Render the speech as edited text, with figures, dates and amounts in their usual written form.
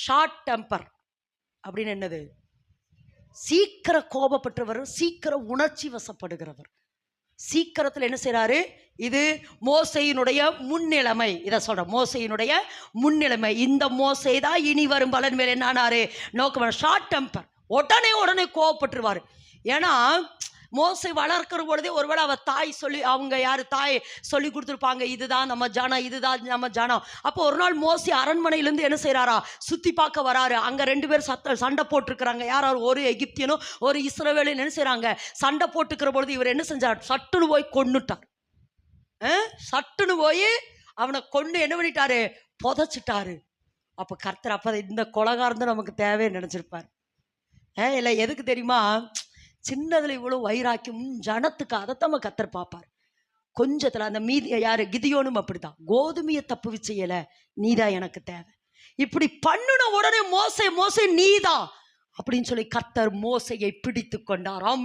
Short temper அப்படின்னு என்னது? சீக்கிரம் கோபப்பட்டவர், சீக்கிரம் உணர்ச்சி வசப்படுகிறவர். சீக்கிரத்தில் என்ன செய்யறாரு? இது மோசையினுடைய முன்னிலைமை. இதை சொல்ற மோசையினுடைய முன்னிலைமை. இந்த மோசை தான் இனி வரும் பலன் மேல் என்னானாரு நோக்கம். ஷார்ட் டெம்பர், உடனே கோவப்பட்டுருவாரு. ஏன்னா மோசை வளர்க்கிற பொழுதே ஒருவேளை அவ தாய் சொல்லி, அவங்க யாரு தாய் சொல்லி கொடுத்துருப்பாங்க, இதுதான் நம்ம ஜனம், இதுதான் நம்ம ஜனம். அப்போ ஒரு நாள் மோசை அரண்மனையிலேருந்து என்ன செய்யறாரா, சுத்தி பார்க்க வராரு. அங்க 2 பேர் சண்டை போட்டுருக்கிறாங்க. யாராரு? ஒரு எகிப்தியனும் ஒரு இஸ்ரவேலும் என்ன செய்யறாங்க, சண்டை போட்டுக்கிற பொழுது இவர் என்ன செஞ்சார்? சட்டுன்னு போய் கொன்னுட்டார். சட்டுன்னு போய் அவனை கொண்டு என்ன பண்ணிட்டாரு? புதைச்சிட்டாரு. அப்ப கர்த்தர் அப்ப இந்த கொலகாரன் நமக்கு தேவைன்னு நினைச்சிருப்பாரு. இல்லை எதுக்கு தெரியுமா? சின்னதுல இவ்வளவு வைராக்கியம் ஜனத்துக்கு. அதைத்தான் கர்த்தர் பார்ப்பார். கொஞ்சத்துல அந்த மீதி யாரு? கிதியோனும் அப்படித்தான். கோதுமையை தப்பு செய்யல, நீதான் எனக்கு தேவை. இப்படி பண்ணுன உடனே மோசே நீதான் அப்படின்னு சொல்லி கர்த்தர் மோசையை பிடித்து கொண்டாராம்.